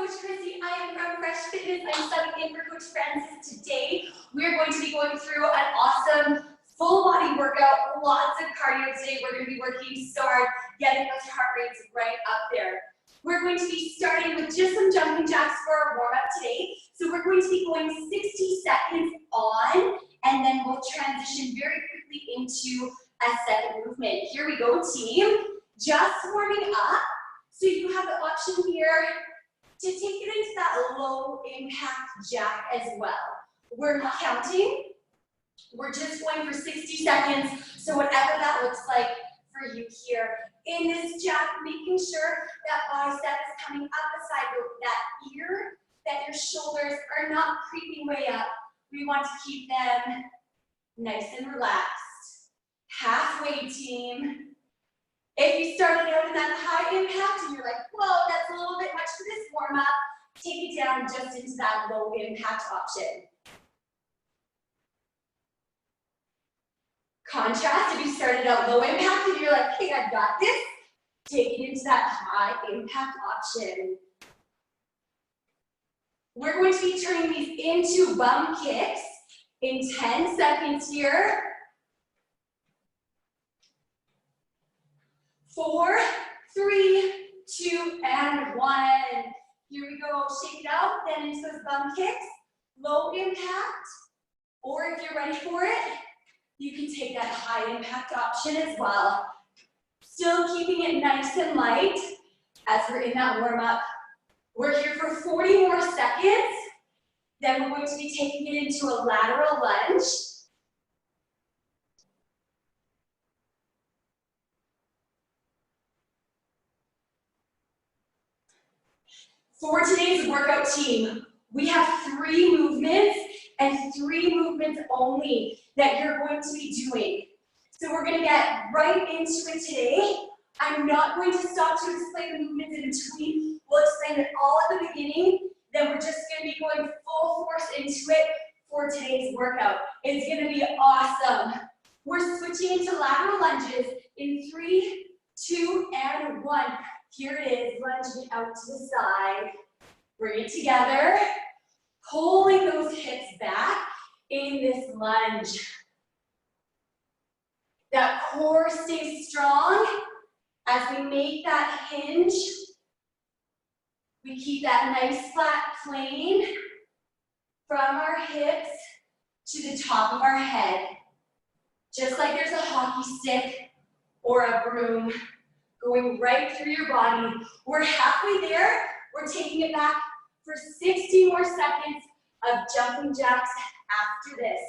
Coach Kristy. I am from Fresh Fitness. I'm subbing in for Coach Francis today. We're going to be going through an awesome full body workout, lots of cardio today. We're going to be working so hard, getting those heart rates right up there. We're going to be starting with just some jumping jacks for our warm-up today. So we're going to be going 60 seconds on, and then we'll transition very quickly into a second movement. Here we go, team. Just warming up. So you have the option here to take it into that low impact jack as well. We're not counting. We're just going for 60 seconds. So whatever that looks like for you here. In this jack, making sure that bicep is coming up the side, that ear, that your shoulders are not creeping way up. We want to keep them nice and relaxed. Halfway, team. If you started out in that high impact and you're like, whoa, that's a little bit much for this warm up, take it down just into that low impact option. Contrast, if you started out low impact and you're like, hey, I've got this, take it into that high impact option. We're going to be turning these into bum kicks in 10 seconds here. 4, 3, 2, and 1. Here we go. Shake it out, then into those bum kicks. Low impact, or if you're ready for it, you can take that high impact option as well. Still keeping it nice and light as we're in that warm up. We're here for 40 more seconds. Then we're going to be taking it into a lateral lunge. For today's workout, team, we have 3 movements and 3 movements only that you're going to be doing. So we're going to get right into it today. I'm not going to stop to explain the movements in between. We'll explain it all at the beginning. Then we're just going to be going full force into it for today's workout. It's going to be awesome. We're switching into lateral lunges in 3, 2, and 1. Here it is, lunging out to the side. Bring it together. Pulling those hips back in this lunge. That core stays strong as we make that hinge. We keep that nice flat plane from our hips to the top of our head. Just like there's a hockey stick or a broom going right through your body. We're halfway there. We're taking it back for 60 more seconds of jumping jacks after this.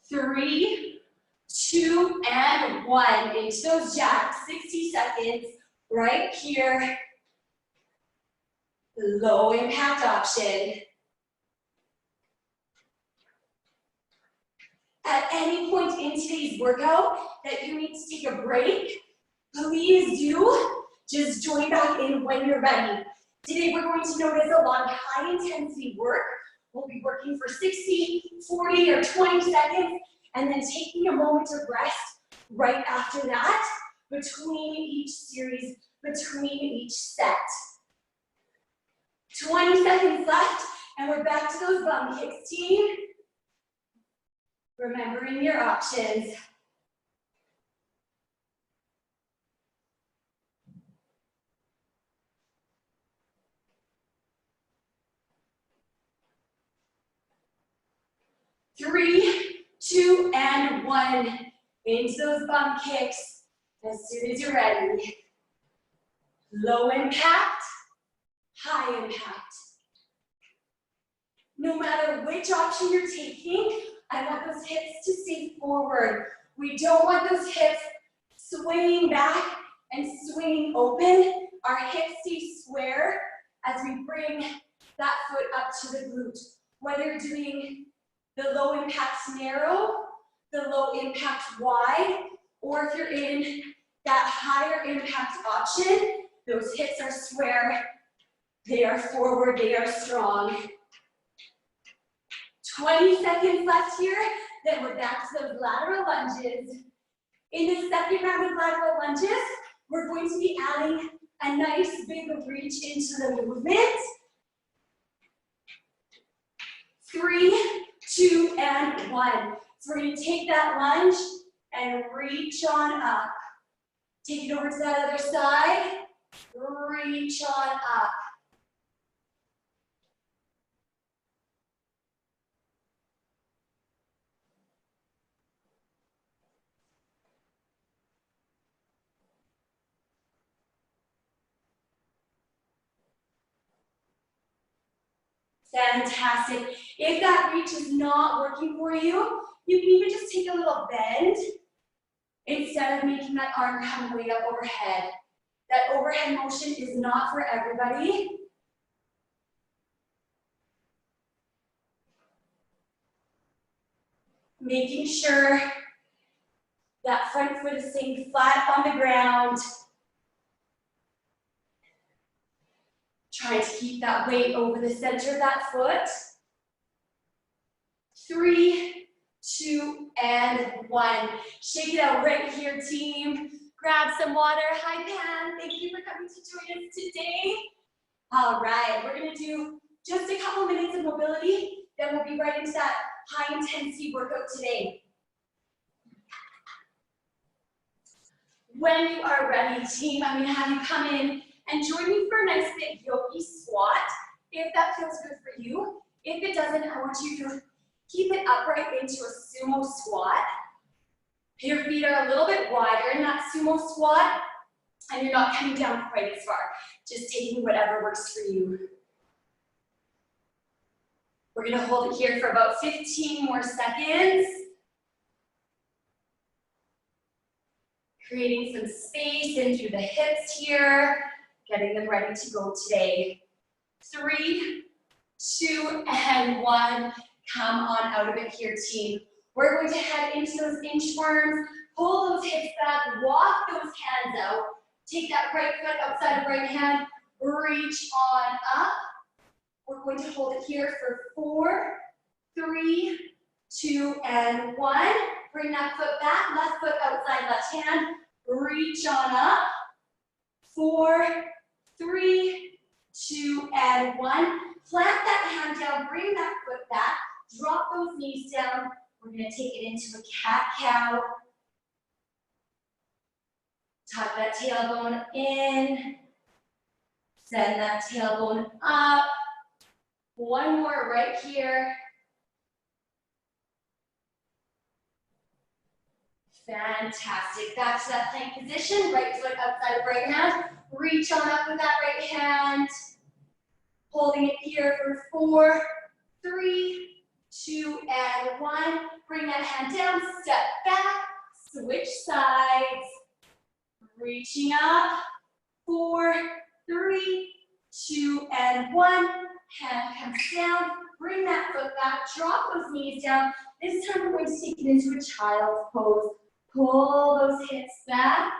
Three, 2, and 1. Into those jacks, 60 seconds, right here. Low impact option. At any point in today's workout that you need to take a break, please do. Just join back in when you're ready. Today we're going to notice a lot of high intensity work. We'll be working for 60, 40, or 20 seconds, and then taking a moment of rest right after that, between each series, between each set. 20 seconds left, and we're back to those bum kicks, team. Remembering your options. Three, 2, and 1. Into those bum kicks as soon as you're ready. Low impact, high impact. No matter which option you're taking, I want those hips to stay forward. We don't want those hips swinging back and swinging open. Our hips stay square as we bring that foot up to the glute. Whether you're doing the low impact narrow, the low impact wide, or if you're in that higher impact option, those hips are square They are forward, they are strong. 20 seconds left here, then we're back to those lateral lunges. In the second round of lateral lunges, we're going to be adding a nice big reach into the movement. 3, 2, and 1. So we're going to take that lunge and reach on up. Take it over to that other side. Reach on up. Fantastic. If that reach is not working for you, you can even just take a little bend instead of making that arm come way up overhead. That overhead motion is not for everybody. Making sure that front foot is staying flat on the ground. Trying to keep that weight over the center of that foot. 3, 2, and 1. Shake it out right here, team. Grab some water. Hi, Pam. Thank you for coming to join us today. All right, we're going to do just a couple minutes of mobility, then we'll be right into that high intensity workout today. When you are ready, team, I'm going to have you come in and join me for a nice big yogi squat, if that feels good for you. If it doesn't, I want you to keep it upright into a sumo squat. Your feet are a little bit wider in that sumo squat, and you're not coming down quite as far. Just taking whatever works for you. We're going to hold it here for about 15 more seconds. Creating some space in through the hips here. Getting them ready to go today. 3, 2, and 1. Come on out of it here, team. We're going to head into those inchworms. Pull those hips back. Walk those hands out. Take that right foot outside of right hand. Reach on up. We're going to hold it here for 4, 3, 2, and 1. Bring that foot back. Left foot outside left hand. Reach on up. 4, 3, 2, and 1. Plant that hand down, bring that foot back, drop those knees down. We're going to take it into a cat-cow. Tuck that tailbone in. Send that tailbone up. One more right here. Fantastic. Back to that plank position. Right foot outside of right hand. Reach on up with that right hand. Holding it here for 4, 3, 2, and 1. Bring that hand down. Step back. Switch sides. Reaching up. 4, 3, 2, and 1. Hand comes down. Bring that foot back. Drop those knees down. This time we're going to take it into a child's pose. Pull those hips back.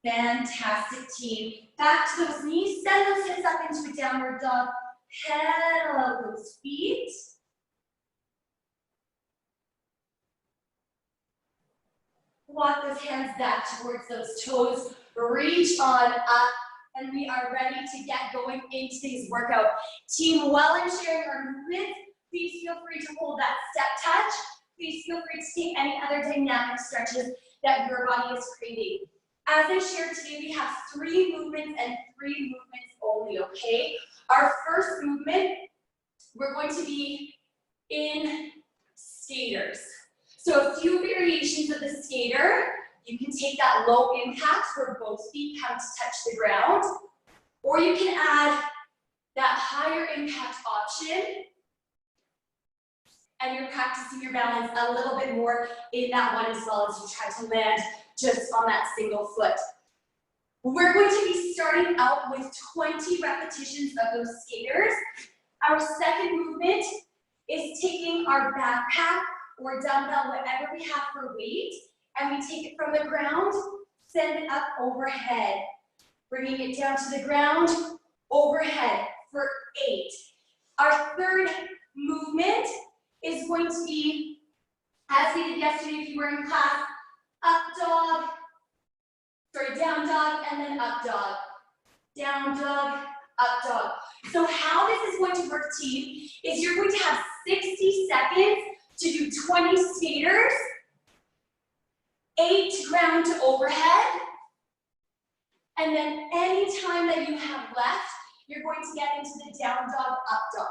Fantastic, team. Back to those knees. Send those hips up into a downward dog. Pedal out those feet. Walk those hands back towards those toes. Reach on up. And we are ready to get going in today's workout. Team, while I'm sharing our movements, please feel free to hold that step touch. Please feel free to take any other dynamic stretches that your body is creating. As I shared today, we have 3 movements and 3 movements only, okay? Our first movement, we're going to be in skaters. So a few variations of the skater. You can take that low impact where both feet come to touch the ground, or you can add that higher impact option, and you're practicing your balance a little bit more in that one as well as you try to land just on that single foot. We're going to be starting out with 20 repetitions of those skaters. Our second movement is taking our backpack or dumbbell, whatever we have for weight, and we take it from the ground, send it up overhead. Bringing it down to the ground, overhead for 8. Our third movement is going to be, as we did yesterday if you were in class, up dog, down dog, and then up dog. Down dog, up dog. So how this is going to work, team, is you're going to have 60 seconds to do 20 skaters, 8 ground to overhead, and then any time that you have left, you're going to get into the down dog, up dog.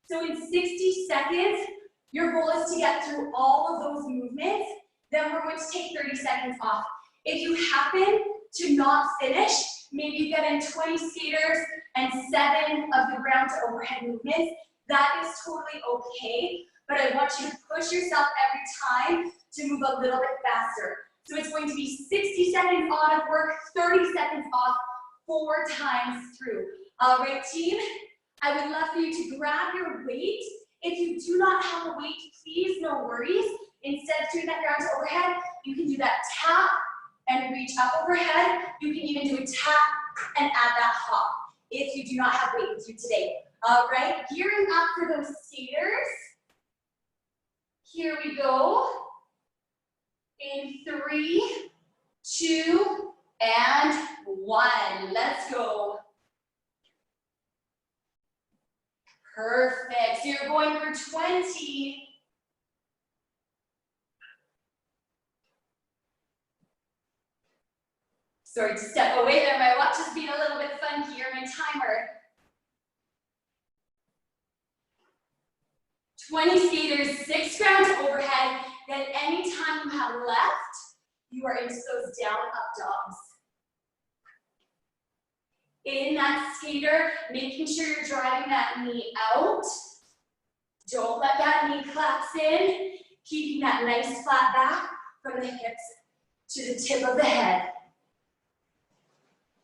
So in 60 seconds, your goal is to get through all of those movements. Then we're going to take 30 seconds off. If you happen to not finish, maybe you get in 20 skaters and 7 of the ground to overhead movements, that is totally okay. But I want you to push yourself every time to move a little bit faster. So it's going to be 60 seconds on of work, 30 seconds off, 4 times through. All right, team, I would love for you to grab your weight. If you do not have a weight, please, no worries. Instead of doing that ground to overhead, you can do that tap and reach up overhead. You can even do a tap and add that hop if you do not have weight with you today. All right, gearing up for those skaters. Here we go. In 3, 2, and 1. Let's go. Perfect. So you're going for 20. Sorry to step away there. My watch is being a little bit funky here, my timer. 20 skaters, 6 ground to overhead. Then any time you have left, you are into those down up dogs. In that skater, making sure you're driving that knee out. Don't let that knee collapse in. Keeping that nice flat back from the hips to the tip of the head.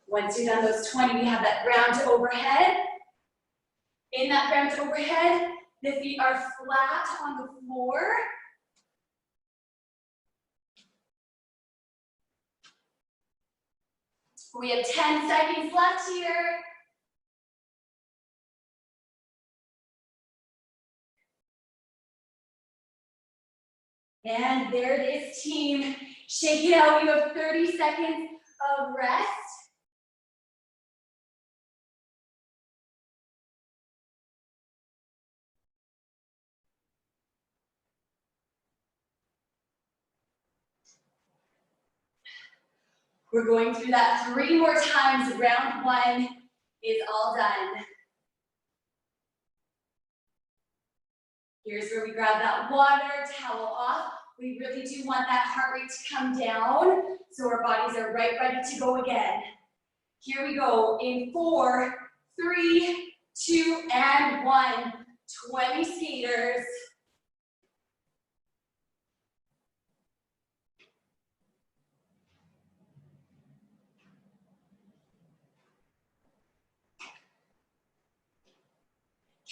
Once you've done those 20, we have that ground to overhead. In that ground to overhead, the feet are flat on the floor. We have 10 seconds left here. And there it is, team. Shake it out. You have 30 seconds of rest. We're going through that 3 more times. Round 1 is all done. Here's where we grab that water, towel off. We really do want that heart rate to come down so our bodies are right ready to go again. Here we go in 4, 3, 2, and 1. 20 skaters.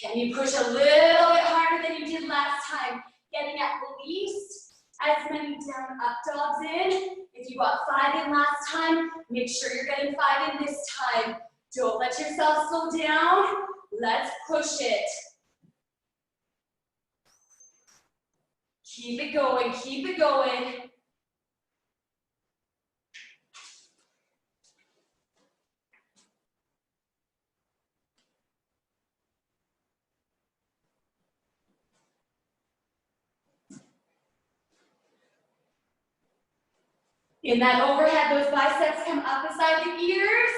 Can you push a little bit harder than you did last time? Getting at least as many down up dogs in. If you got 5 in last time, make sure you're getting 5 in this time. Don't let yourself slow down. Let's push it. Keep it going, keep it going. In that overhead, those biceps come up beside the ears.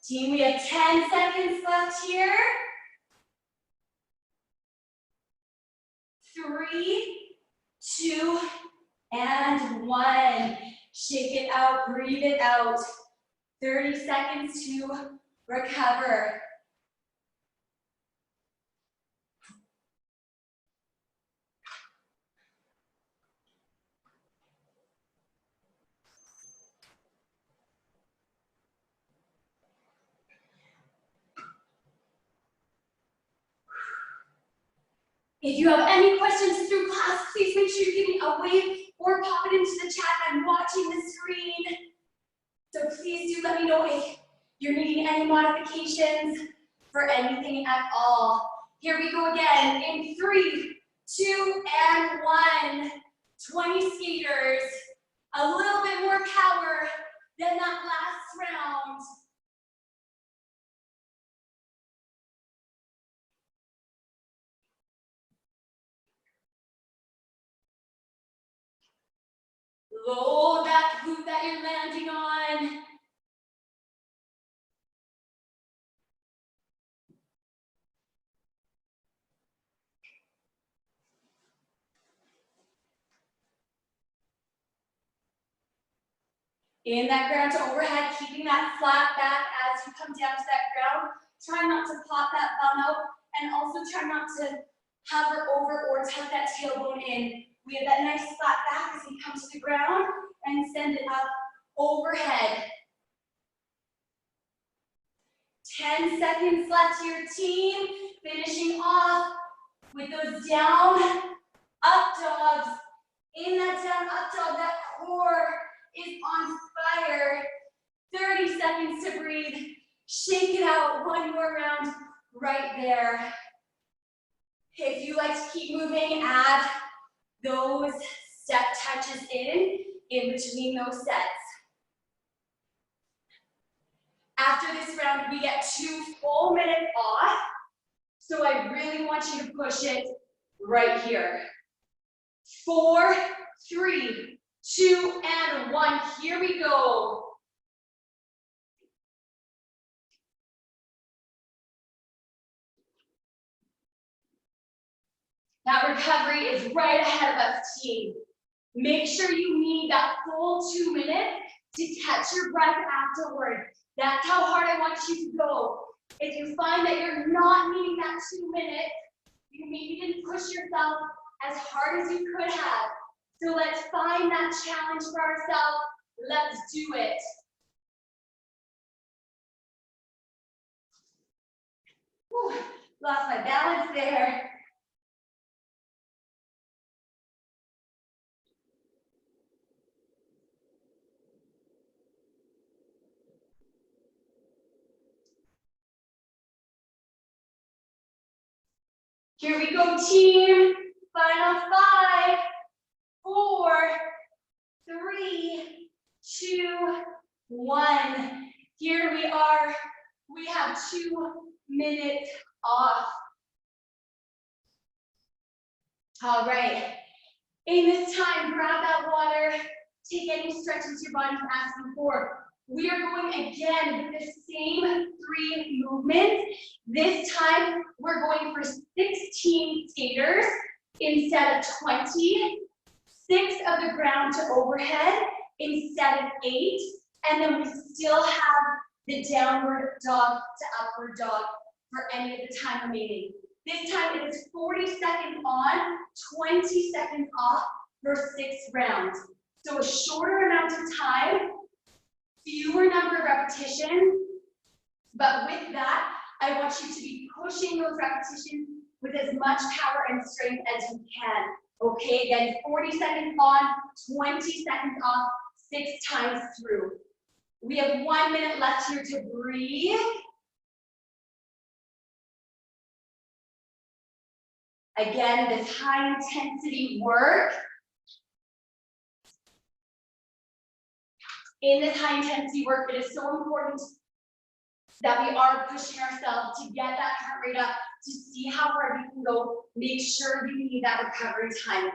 Team, we have 10 seconds left here. 3, 2, and 1. Shake it out, breathe it out. 30 seconds to recover. If you have any questions through class, please make sure you give me a wave or pop it into the chat. I'm watching the screen. So please do let me know if you're needing any modifications for anything at all. Here we go again in 3, 2, and 1. 20 skaters, a little bit more power than that last round. Load that hoop that you're landing on. In that ground to overhead, keeping that flat back as you come down to that ground. Try not to pop that bum out, and also try not to hover over or tuck that tailbone in. We have that nice flat back as we come to the ground and send it up overhead. 10 seconds left to your team. Finishing off with those down, up dogs. In that down, up dog, that core is on fire. 30 seconds to breathe. Shake it out, one more round right there. If you like to keep moving, add those step touches in between those sets. After this round, we get 2 full minutes off. So I really want you to push it right here. 4, 3, 2, and 1. Here we go. That recovery is right ahead of us, team. Make sure you need that full 2 minutes to catch your breath afterward. That's how hard I want you to go. If you find that you're not needing that 2 minutes, you maybe didn't push yourself as hard as you could have. So let's find that challenge for ourselves. Let's do it. Whew, lost my balance there. Here we go, team. Final 5, 4, 3, 2, 1. Here we are. We have 2 minutes off. All right. In this time, grab that water. Take any stretches your body's asking for. We are going again with the same 3 movements. This time, we're going for 16 skaters instead of 20. 6 of the ground to overhead instead of 8. And then we still have the downward dog to upward dog for any of the time remaining. This time it is 40 seconds on, 20 seconds off for 6 rounds. So a shorter amount of time, fewer number of repetitions, but with that, I want you to be pushing those repetitions with as much power and strength as you can. Okay, again, 40 seconds on, 20 seconds off, 6 times through. We have 1 minute left here to breathe. Again, this high intensity work. In this high intensity work, it is so important that we are pushing ourselves to get that heart rate up, to see how far we can go. Make sure you need that recovery time.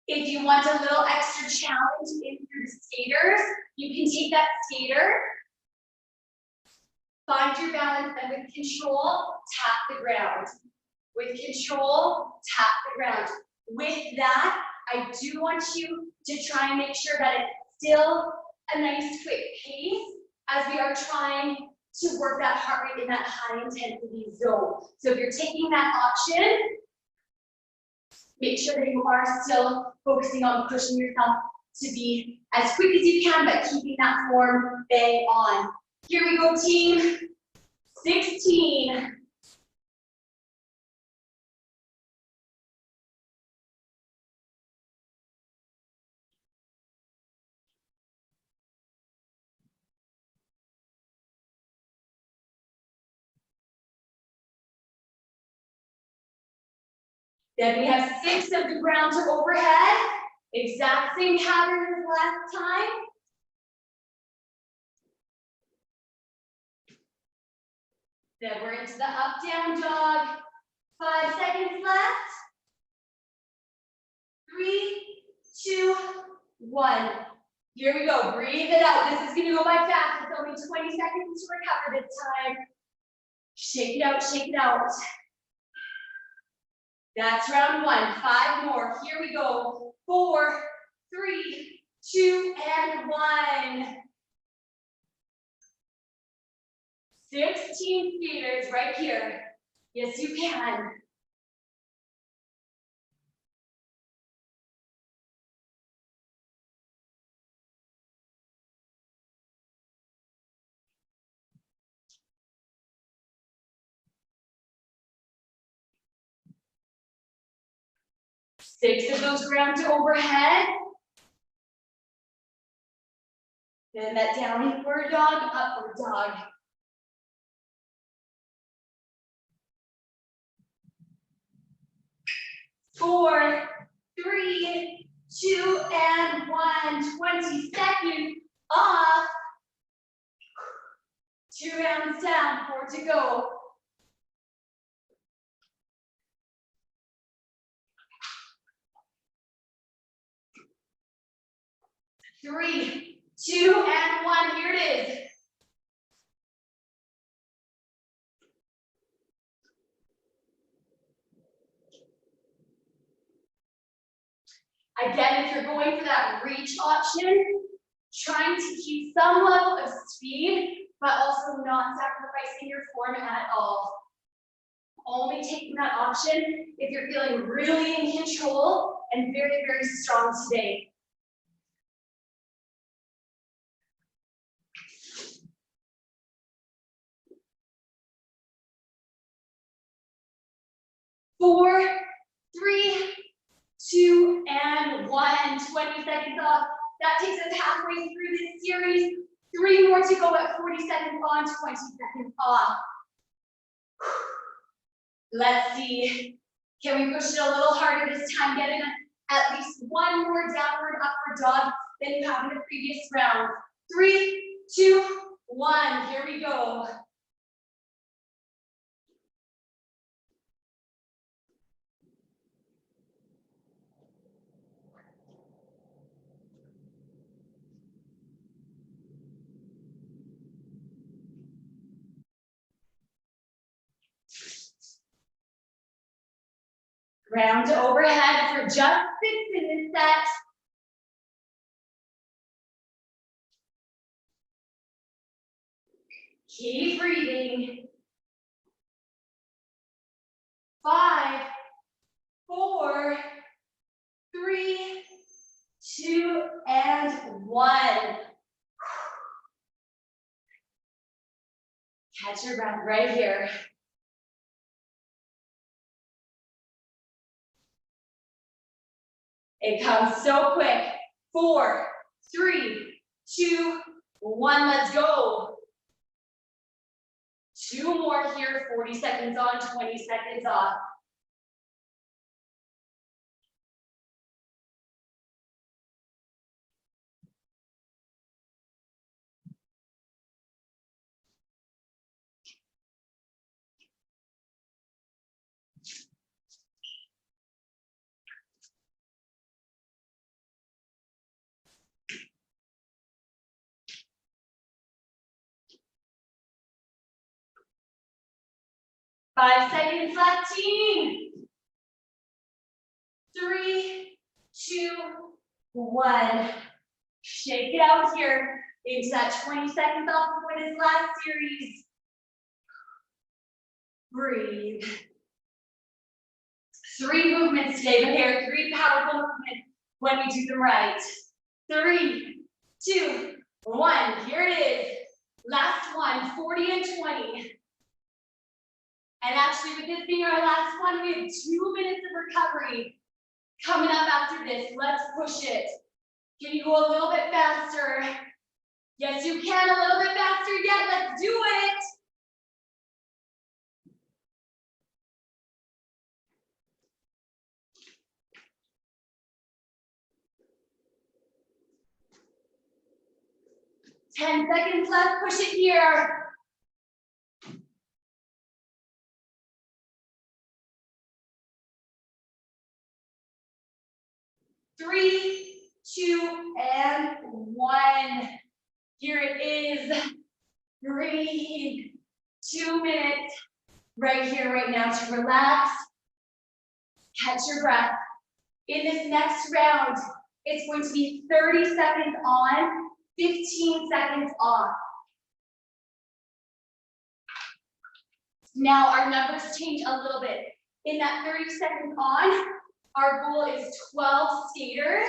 If you want a little extra challenge in your skaters, you can take that skater, find your balance, and with control, tap the ground. With control, tap the ground. With that, I do want you to try and make sure that it's still a nice quick pace as we are trying to work that heart rate in that high intensity zone. So if you're taking that option, make sure that you are still focusing on pushing yourself to be as quick as you can, but keeping that form bang on. Here we go, team. 16. Then we have 6 of the ground to overhead. Exact same pattern as last time. Then we're into the up, down dog. 5 seconds left. 3, 2, 1. Here we go. Breathe it out. This is going to go by fast. It's only 20 seconds to recover this time. Shake it out, shake it out. That's round 1. 5 more. Here we go. 4, 3, 2, and 1. 16 skaters right here. Yes, you can. Six of those ground to overhead. Then that downward dog, upward dog. Four, 3, 2, and 1. 20 seconds off. 2 rounds down, 4 to go. Three, 2, and 1. Here it is. Again, if you're going for that reach option, trying to keep some level of speed, but also not sacrificing your form at all. Only taking that option if you're feeling really in control and very, very strong today. Four, 3, 2, and 1. 20 seconds off. That takes us halfway through this series. 3 more to go at 40 seconds on, 20 seconds off. Let's see. Can we push it a little harder this time? Get in at least 1 more downward, upward dog than you have in the previous round. 3, 2, 1. Here we go. Ground to overhead for just 6 in this set. Keep breathing. 5, 4, 3, 2, and 1. Catch your breath right here. It comes so quick. 4, 3, 2, 1. Let's go. 2 more here. 40 seconds on, 20 seconds off. Five seconds left, team. 3, 2, 1. Shake it out here into that 20 seconds off before this last series. Breathe. 3 movements today, but here, 3 powerful movements when we do them right. 3, 2, 1. Here it is. Last one, 40 and 20. And actually, with this being our last one, we have 2 minutes of recovery coming up after this. Let's push it. Can you go a little bit faster? Yes, you can, a little bit faster yet. Let's do it. Ten seconds left, push it here. 3, 2, and 1. Here it is. Breathe. 2 minutes right here, right now to relax. Catch your breath. In this next round, it's going to be 30 seconds on, 15 seconds off. Now our numbers change a little bit. In that 30 seconds on, our goal is 12 skaters.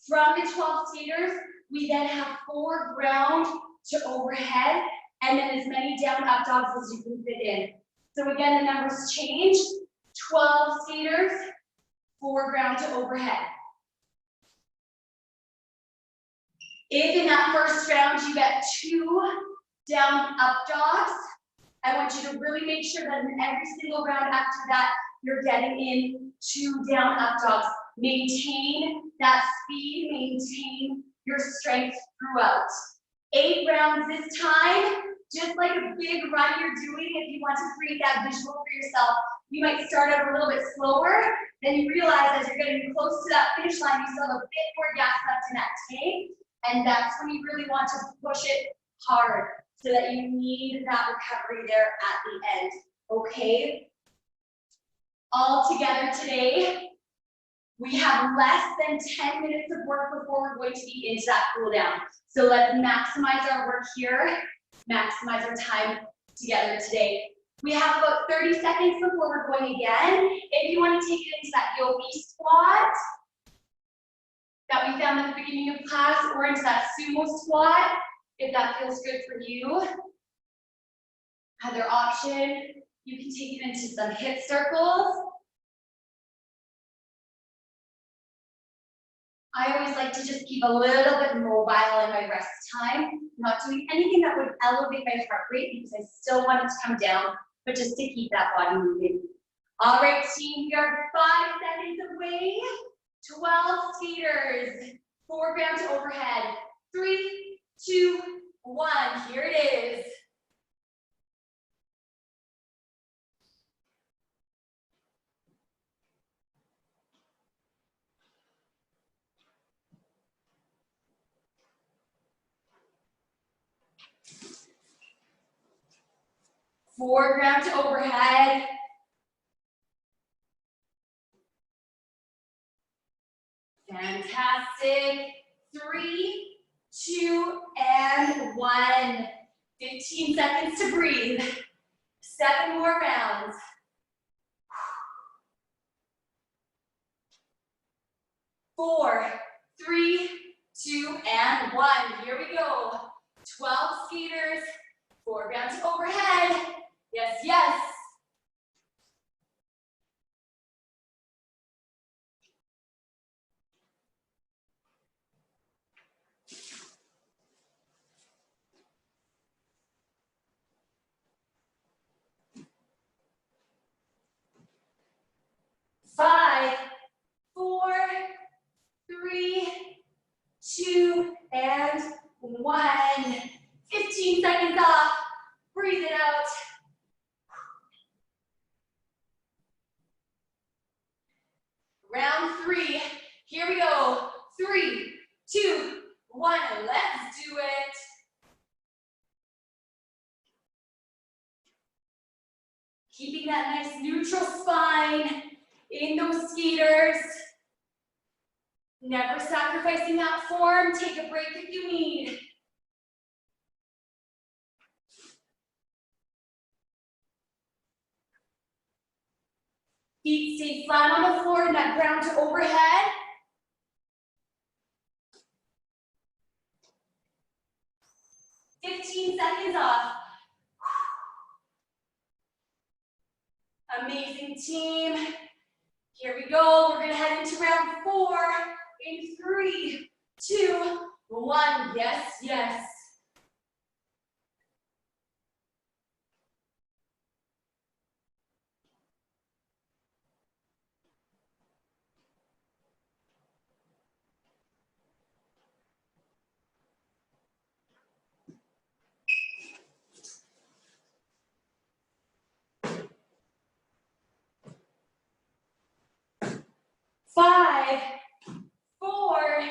From the 12 skaters, we then have 4 ground to overhead, and then as many down up dogs as you can fit in. So again, the numbers change. 12 skaters, 4 ground to overhead. If in that first round you get 2 down up dogs, I want you to really make sure that in every single round after that, you're getting in 2 down up dogs. Maintain that speed, maintain your strength throughout. 8 rounds this time, just like a big run you're doing. If you want to create that visual for yourself, you might start out a little bit slower, then you realize as you're getting close to that finish line, you still have a bit more gas left in that tank, and that's when you really want to push it hard, so that you need that recovery there at the end, okay? All together today, we have less than 10 minutes of work before we're going to be into that cool down. So let's maximize our work here, maximize our time together today. We have about 30 seconds before we're going again. If you want to take it into that yogi squat that we found at the beginning of class, or into that sumo squat, if that feels good for you. Other option, you can take it into some hip circles. I always like to just keep a little bit mobile in my rest time, not doing anything that would elevate my heart rate because I still want it to come down, but just to keep that body moving. All right, team, we are 5 seconds away. 12 skaters, 4 ground to overhead. 3, 2, 1, here it is. Foreground to overhead. Fantastic. 3, 2, and 1. 15 seconds to breathe. 7 more rounds. 4, 3, 2, and 1. Here we go. 12 skaters. Foreground to overhead. Yes, yes. Five, 4, 3, 2, and 1. 15 seconds off. Breathe it out. Round 3. Here we go. 3, 2, 1. Let's do it. Keeping that nice neutral spine in those skaters. Never sacrificing that form. Take a break if you need. Feet stay flat on the floor in that ground to overhead. 15 seconds off. Amazing team. Here we go. We're gonna head into round 4 in 3, 2, 1. Yes, yes. Five, 4,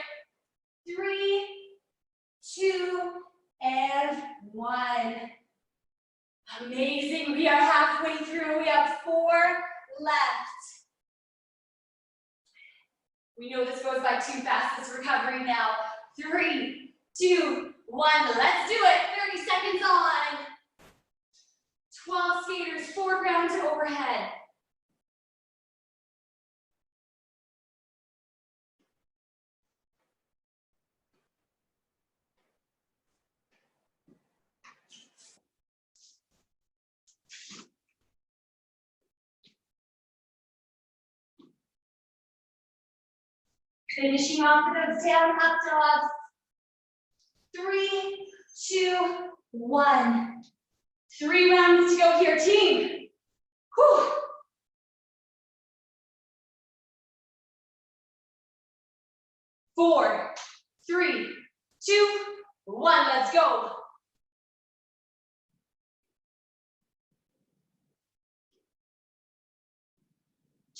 3, 2, and 1. Amazing. We are halfway through. We have 4 left. We know this goes by too fast. This recovery now. 3, 2, 1. Let's do it. 30 seconds on. 12 skaters, 4 ground to overhead. Finishing off with those down up dogs. 3, 2, 1. 3 rounds to go here, team. Whew. 4, 3, 2, 1. Let's go.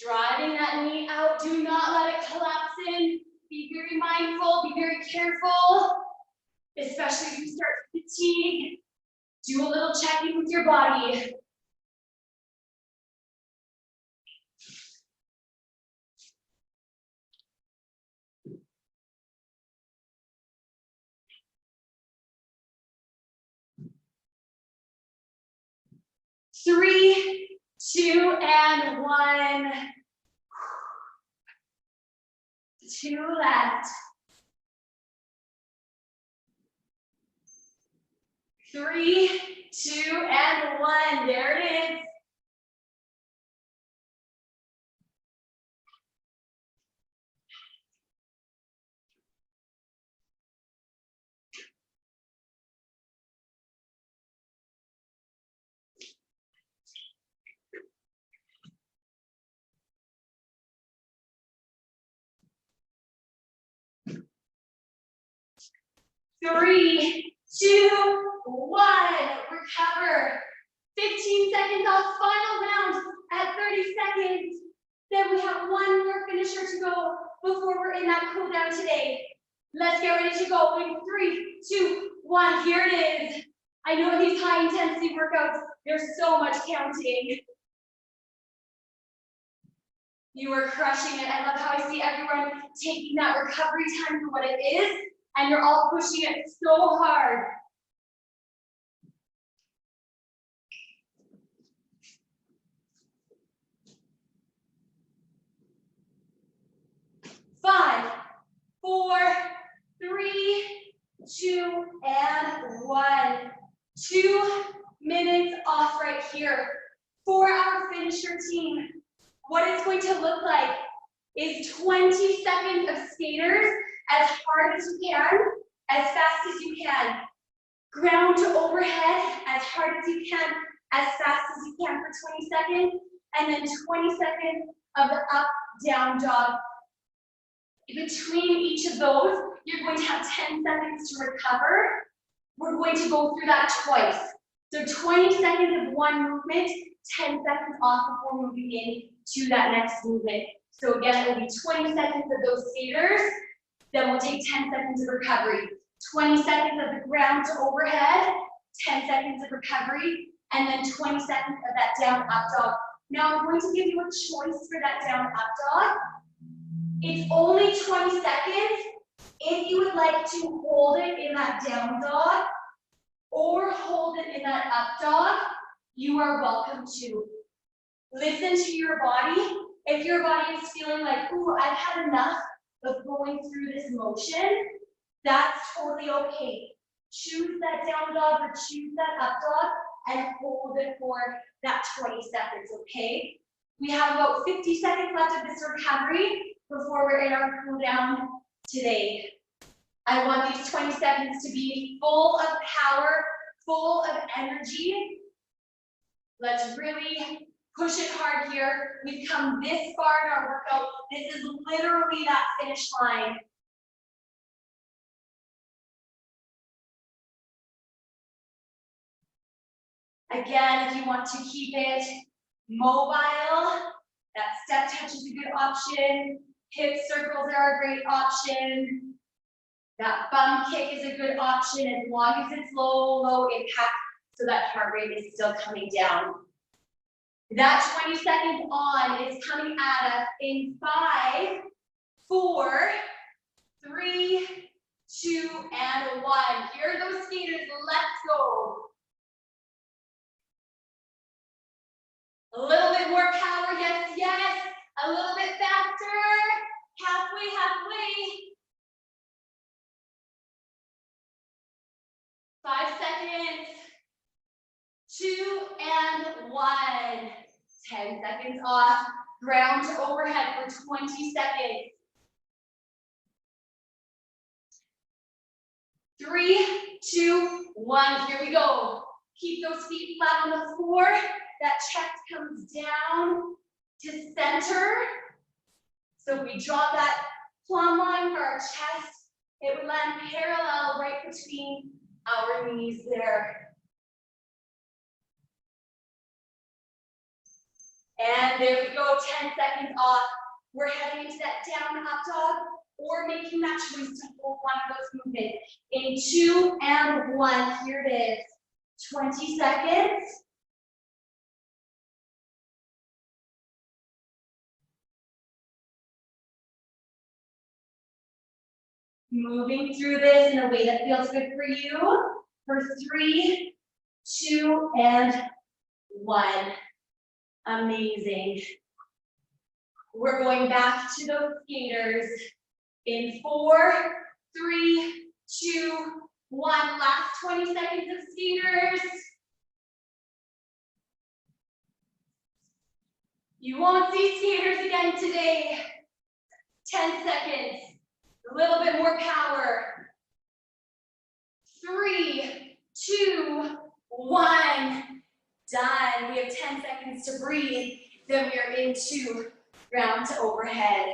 Driving that knee out. Do not let it collapse in. Be very mindful. Be very careful, especially if you start to fatigue. Do a little checking with your body. Three, 2, and 1. 2 left. 3, 2, and 1. There it is. Three, 2, 1. Recover. 15 seconds off. Final round at 30 seconds. Then we have 1 more finisher to go before we're in that cool down today. Let's get ready to go in 3, 2, 1. Here it is. I know these high intensity workouts, there's so much counting. You are crushing it. I love how I see everyone taking that recovery time for what it is, and you're all pushing it so hard. Five, 4, 3, 2, and 1. 2 minutes off right here for our finisher team. What it's going to look like is 20 seconds of skaters as hard as you can, as fast as you can. Ground to overhead as hard as you can, as fast as you can for 20 seconds, and then 20 seconds of the up, down dog. Between each of those, you're going to have 10 seconds to recover. We're going to go through that twice. So 20 seconds of one movement, 10 seconds off before moving in to that next movement. So again, it will be 20 seconds of those skaters, then we'll take 10 seconds of recovery. 20 seconds of the ground to overhead, 10 seconds of recovery, and then 20 seconds of that down up dog. Now I'm going to give you a choice for that down up dog. It's only 20 seconds. If you would like to hold it in that down dog or hold it in that up dog, you are welcome to. Listen to your body. If your body is feeling like, ooh, I've had enough of going through this motion, that's totally okay. choose that down dog or choose that up dog and hold it for that 20 seconds, okay? We have about 50 seconds left of this recovery before we're in our cool down today. I want these 20 seconds to be full of power, full of energy. Let's really push it hard here. We've come this far in our workout. This is literally that finish line. Again, if you want to keep it mobile, that step touch is a good option. Hip circles are a great option. That bum kick is a good option as long as it's low impact so that heart rate is still coming down. That 20 seconds on is coming at us in 5, 4, 3, 2, and 1. Here are those skaters, let's go. A little bit more power, yes, yes. A little bit faster. Halfway, halfway. 5 seconds. 2 and 1. 10 seconds off. Ground to overhead for 20 seconds. 3, 2, 1. Here we go. Keep those feet flat on the floor. That chest comes down to center. So if we drop that plumb line for our chest, it would land parallel right between our knees there. And there we go, 10 seconds off. We're heading into that down up dog or making that choice to hold one of those movements. In 2 and 1, here it is. 20 seconds. Moving through this in a way that feels good for you. For 3, 2, and 1. Amazing. We're going back to those skaters in 4, 3, 2, 1. Last 20 seconds of skaters. You won't see skaters again today. 10 seconds. A little bit more power. 3, 2, 1. Done. We have 10 seconds to breathe. Then we are into round to overhead.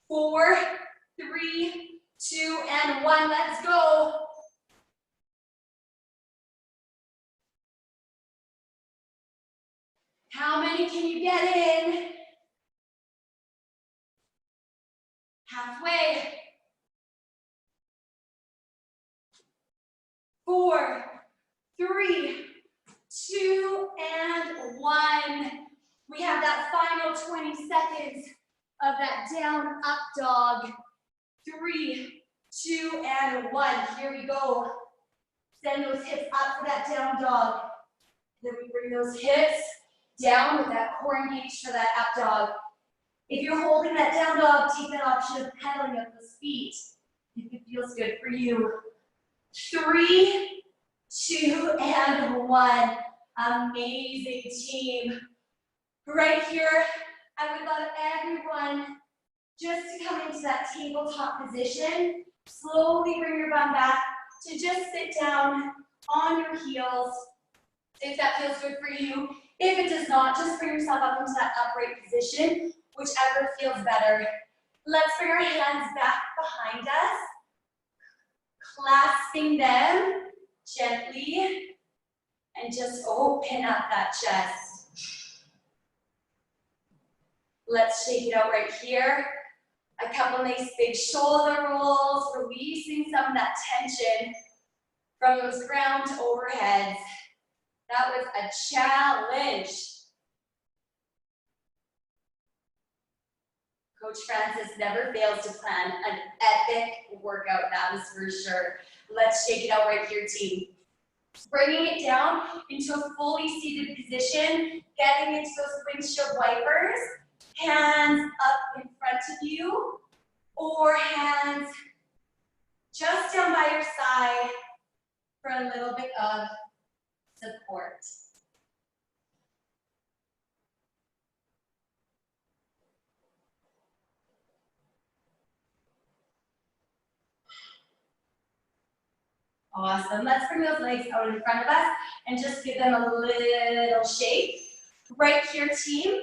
4, 3, 2, and 1. Let's go. How many can you get in? Halfway. 4, 3, 2, and 1. We have that final 20 seconds of that down up dog. 3, 2, and 1. Here we go. Send those hips up for that down dog. Then we bring those hips down with that core engaged for that up dog. If you're holding that down dog, take that option of pedaling up those feet if it feels good for you. 3, 2, and 1. Amazing team. Right here, I would love everyone just to come into that tabletop position. Slowly bring your bum back to just sit down on your heels. If that feels good for you. If it does not, just bring yourself up into that upright position, whichever feels better. Let's bring our hands back behind us, clasping them gently, and just open up that chest. Let's shake it out right here. A couple nice big shoulder rolls, releasing some of that tension from those ground overheads. That was a challenge. Coach Francis never fails to plan an epic workout, that is for sure. Let's shake it out right here, team. Bringing it down into a fully seated position, getting into those windshield wipers, hands up in front of you, or hands just foot down by your side for a little bit of support. Awesome. Let's bring those legs out in front of us and just give them a little shake. Right here, team.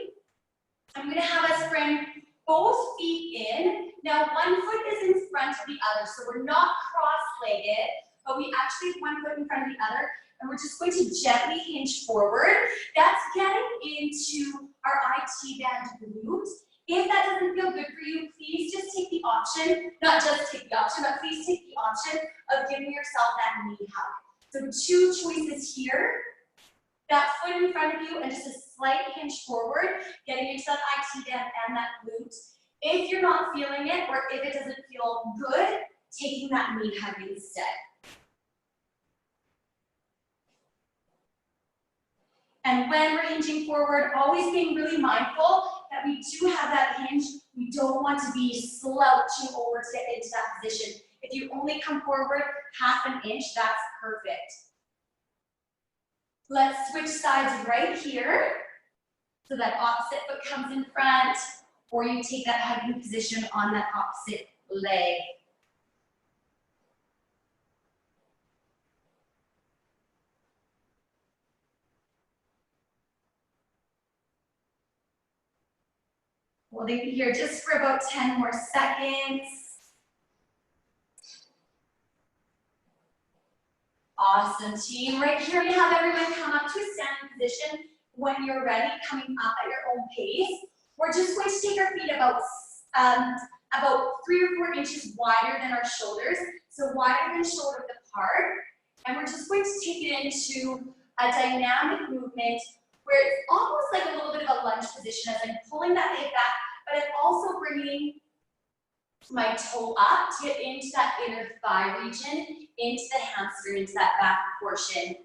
I'm going to have us bring both feet in. Now, one foot is in front of the other, so we're not cross-legged, but we actually have one foot in front of the other, and we're just going to gently hinge forward. That's getting into our IT band glute. If that doesn't feel good for you, please just take the option, not just take the option, but please take the option of giving yourself that knee hug. So two choices here. That foot in front of you and just a slight hinge forward, getting into that IT band and that glute. If you're not feeling it or if it doesn't feel good, taking that knee hug instead. And when we're hinging forward, always being really mindful that we do have that hinge. We don't want to be slouching over to get into that position. If you only come forward half an inch, that's perfect. Let's switch sides right here. So that opposite foot comes in front, or you take that hugging position on that opposite leg. Holding here just for about 10 more seconds. Awesome, team. Right here, we have everyone come up to a standing position. When you're ready, coming up at your own pace. We're just going to take our feet about 3 or 4 inches wider than our shoulders. So wider than shoulder width apart. And we're just going to take it into a dynamic movement where it's almost like a little bit of a lunge position as I'm pulling that hip back, but I'm also bringing my toe up to get into that inner thigh region, into the hamstring, into that back portion.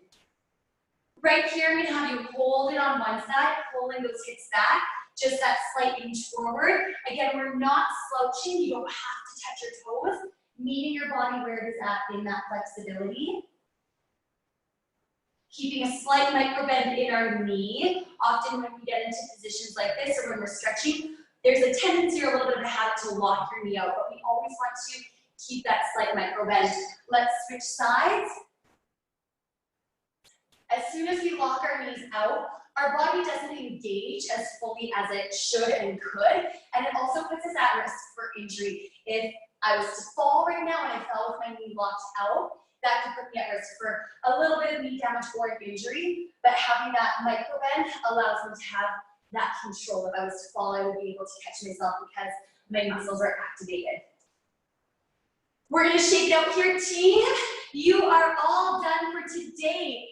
Right here, I'm going to have you hold it on one side, pulling those hips back, just that slight inch forward. Again, we're not slouching. You don't have to touch your toes, meeting your body where it is at in that flexibility. Keeping a slight micro bend in our knee. Often when we get into positions like this or when we're stretching, there's a tendency or a little bit of a habit to lock your knee out, but we always want to keep that slight micro bend. Let's switch sides. As soon as we lock our knees out, our body doesn't engage as fully as it should and could, and it also puts us at risk for injury. If I was to fall right now and I fell with my knee locked out, that could put me at risk for a little bit of knee damage or an injury, but having that micro bend allows me to have that control. If I was to fall, I would be able to catch myself because my muscles are activated. We're going to shake it out here, team. You are all done for today.